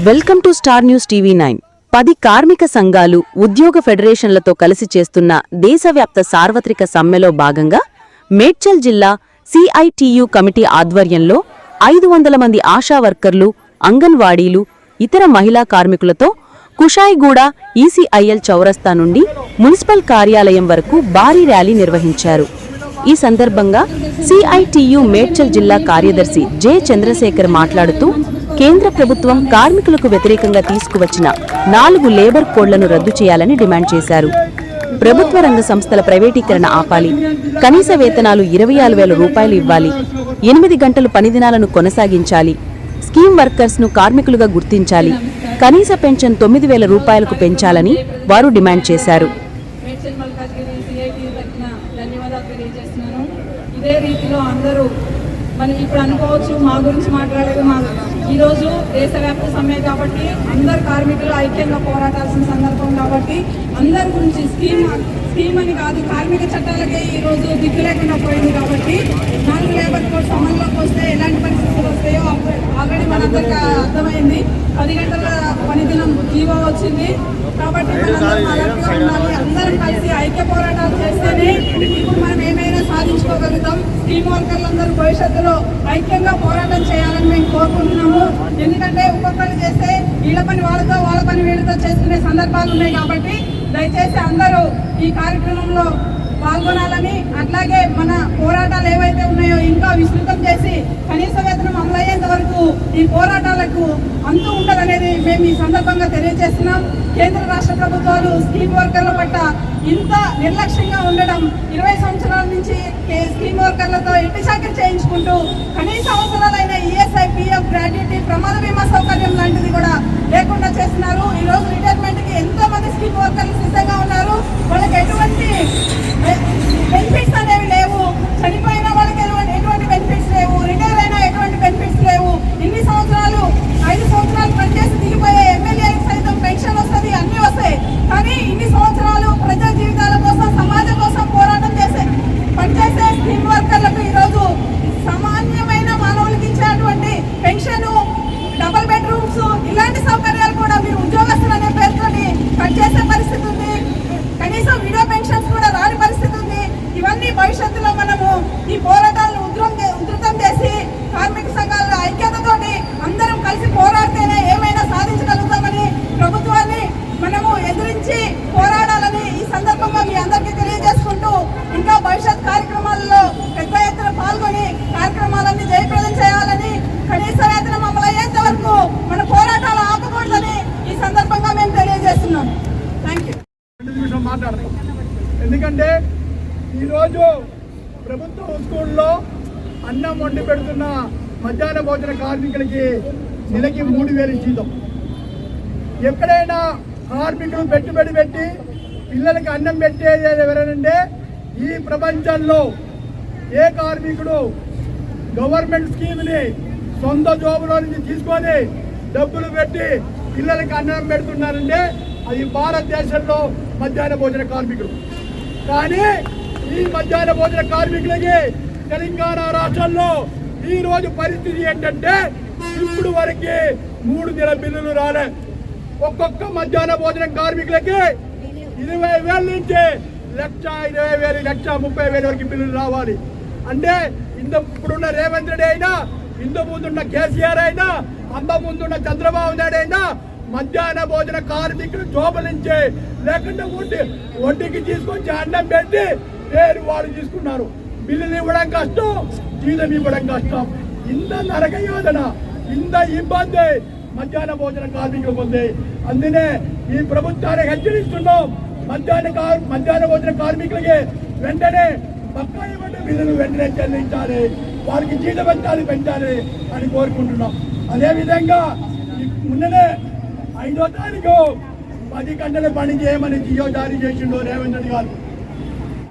Welcome to star news TV 9. 10 కార్మిక సంఘాలు ఉద్యోగ ఫెడరేషన్లతో కలిసి చేస్తున్న దేశవ్యాప్త సార్వత్రిక సమ్మెలో భాగంగా మేడ్చల్ జిల్లా సిఐటియు కమిటీ ఆధ్వర్యంలో 500 మంది ఆశా వర్కర్లు, అంగన్వాడీలు, ఇతర మహిళా కార్మికులతో కుషాయిగూడ ఈసీఐఎల్ చౌరస్తా నుండి మున్సిపల్ కార్యాలయం వరకు భారీ ర్యాలీ నిర్వహించారు. ఈ సందర్భంగా సిఐటియు మేడ్చల్ జిల్లా కార్యదర్శి జె చంద్రశేఖర్ మాట్లాడుతూ కేంద్ర ప్రభుత్వం కార్మికులకు వ్యతిరేకంగా తీసుకువచ్చిన 4 లేబర్ కోడ్లను రద్దు చేయాలని డిమాండ్ చేశారు. ప్రభుత్వ రంగ సంస్థల ప్రైవేటీకరణ ఆపాలి, కనీస వేతనాలు 26,000 రూపాయలు ఇవ్వాలి, 8 గంటలు పని దినాలను కొనసాగించాలి, స్కీమ్ వర్కర్స్ ను కార్మికులుగా గుర్తించాలి, కనీస పెన్షన్ 9,000 రూపాయలకు పెంచాలని వారు డిమాండ్ చేశారు. ఇదే రీతిలో అందరూ మనం ఇప్పుడు అనుకోవచ్చు, మా గురించి మాట్లాడేది ఈరోజు దేశవ్యాప్త సమ్మె కాబట్టి అందరు కార్మికులు ఐక్యంగా పోరాడాల్సిన సందర్భం కాబట్టి అందరి గురించి స్కీమ్ అని కాదు, కార్మిక చట్టాలకే ఈరోజు దిక్కు లేకుండా పోయింది కాబట్టి 4 లేబర్ కోడ్స్ అమల్లోకి వస్తే ఎలాంటి పరిస్థితులు వస్తాయో ఆల్రెడీ మనందరికీ అర్థమైంది. 10 గంటల పనిదినం జీవో వచ్చింది కాబట్టి అందరం కలిసి ఐక్య పోరాటాలు చేస్తేనే ఇప్పుడు మనం ఏమైనా సాధించుకోగలుగుతాం. స్కీమ్ వర్కర్లందరూ భవిష్యత్తులో ఐక్యంగా పోరాటం చేయాలని మేము కోరుకుంటున్నాము. ఎందుకంటే ఒక్కొక్కరు చేస్తే వీళ్ళ పని వాళ్ళతో, వాళ్ళ పని వీళ్ళతో చేసుకునే సందర్భాలు ఉన్నాయి కాబట్టి దయచేసి అందరూ ఈ కార్యక్రమంలో పాల్గొనాలని, అట్లాగే మన పోరాటాలు ఏవైతే ఉన్నాయో ఇంకా విస్తృతం చేసి కనీస వేతనం అమలయ్యేంత వరకు ఈ పోరాటాలకు అంతు ఉండదనేది మేము ఈ సందర్భంగా తెలియజేస్తున్నాం. కేంద్ర రాష్ట్ర ప్రభుత్వాలు స్కీమ్ వర్కర్ల పట్ల ఇంత నిర్లక్ష్యంగా ఉండడం, 20 సంవత్సరాల నుంచి స్కీమ్ వర్కర్లతో ఇంటి చాకరీ చేయించుకుంటూ కనీస అవసరాలైన ఈఎస్ఐ, పిఎఫ్, గ్రాట్యుటీ, ప్రమాద బీమా సౌకర్యం లాంటిది కూడా లేకుండా చేస్తున్నారు. ఈరోజు రిటైర్మెంట్కి ఎంతో మంది స్కీమ్ వర్కర్లు సిద్ధంగా ఉన్నారు. వాళ్ళకి ఎటువంటి బెనిఫిట్స్ అనేవి లేవు. చనిపోయిన వాళ్ళకి ఎటువంటి బెనిఫిట్స్ లేవు, రిటైర్ అయినా ఎటువంటి బెనిఫిట్స్ లేవు. ఇన్ని సంవత్సరాలు 5 సంవత్సరాలు పనిచేసి దిగిపోయే ఎమ్మెల్యేలకు సైతం పెన్షన్ వస్తుంది, అన్నీ వస్తాయి. కానీ ఇన్ని సంవత్సరాలు ప్రజా జీవితాల కోసం, సమాజం కోసం పోరాటం పనిచేసే స్కీమ్ వర్కర్లకు ఈరోజు సామాన్యమైన మానవులకి ఇచ్చేటువంటి పెన్షన్, డబుల్ బెడ్రూమ్స్ ఇలాంటి సౌకర్యాలు కూడా మీరు ఉద్యోగస్తులు అనే పేరుతోని కట్ చేసే పరిస్థితి ఉంది. కనీసం విడో పెన్షన్స్ కూడా రాని పరిస్థితి ఉంది. ఇవన్నీ భవిష్యత్తులో మనము ఈ పోరాటాలను ఉధృతం చేసి కార్మిక సంఘాల ఐక్యతతోటి అందరం కలిసి పోరాడితేనే ఏమైనా సాధించగలుగుతామని ప్రభుత్వాన్ని మనము ఎదిరించి పోరాడాలని ఈ సందర్భంగా మీ అందరికీ తెలియజేసుకుంటూ, ఇంకా భవిష్యత్ కార్యక్రమాల్లో పెద్ద ఎత్తున పాల్గొని కార్యక్రమాలన్నీ జయప్రదం చేయాలని, కనీస వేతనం అమలయ్యేంత వరకు మన పోరాటాలు ఆపకూడదని ఈ సందర్భంగా మేము తెలియజేస్తున్నాం. Thank you. ఎందుకంటే ఈరోజు ప్రభుత్వ స్కూల్లో అన్నం వండి పెడుతున్న మధ్యాహ్న భోజన కార్మికులకి నెలకి 3,000 జీతం. ఎక్కడైనా కార్మికులు పెట్టుబడి పెట్టి పిల్లలకి అన్నం పెట్టేది ఎవరంటే ఈ ప్రపంచంలో ఏ కార్మికుడు గవర్నమెంట్ స్కీమ్ని సొంత జోబులో నుంచి తీసుకొని డబ్బులు పెట్టి పిల్లలకి అన్నం పెడుతున్నారంటే అది భారతదేశంలో మధ్యాహ్న భోజన కార్మికులు. కానీ ఈ మధ్యాహ్న భోజన కార్మికులకి తెలంగాణ రాష్ట్రంలో ఈ రోజు పరిస్థితి ఏంటంటే ఇప్పుడు వరకు 3 నెలల బిల్లులు రాలే. ఒక్కొక్క మధ్యాహ్న భోజన కార్మికులకి 20,000 నుంచి 1,20,000, 1,30,000 వరకు బిల్లులు రావాలి. అంటే ఇప్పుడున్న రేవంత్ రెడ్డి అయినా, ఇంత ముందున్న కేసీఆర్ అయినా, అంత ముందున్న చంద్రబాబు నాయుడు అయినా మధ్యాహ్న భోజన కార్మికులు జోబలించే లేకుండా ఒడ్డుకి తీసుకొచ్చి అన్నం పెట్టి పేరు వాళ్ళు తీసుకున్నారు. బిల్లులు ఇవ్వడం కష్టం, జీతం ఇవ్వడం కష్టం. ఇంత నరక యోజన, ఇంత ఇబ్బంది మధ్యాహ్న భోజన కార్మికులకు ఉంది. అందునే ఈ ప్రభుత్వాన్ని హెచ్చరిస్తున్నాం. మధ్యాహ్న భోజన కార్మికులకి వెంటనే బకాయి పడ్డ బిల్లులు వెంటనే చెల్లించాలి, వారికి జీతభత్యాలు పెంచాలి అని కోరుకుంటున్నాం. అదేవిధంగా మొన్ననే 5వ తారీఖు 10 గంటల పని చేయమని జియో జారీ చేసిండు రేవంత్ రెడ్డి గారు.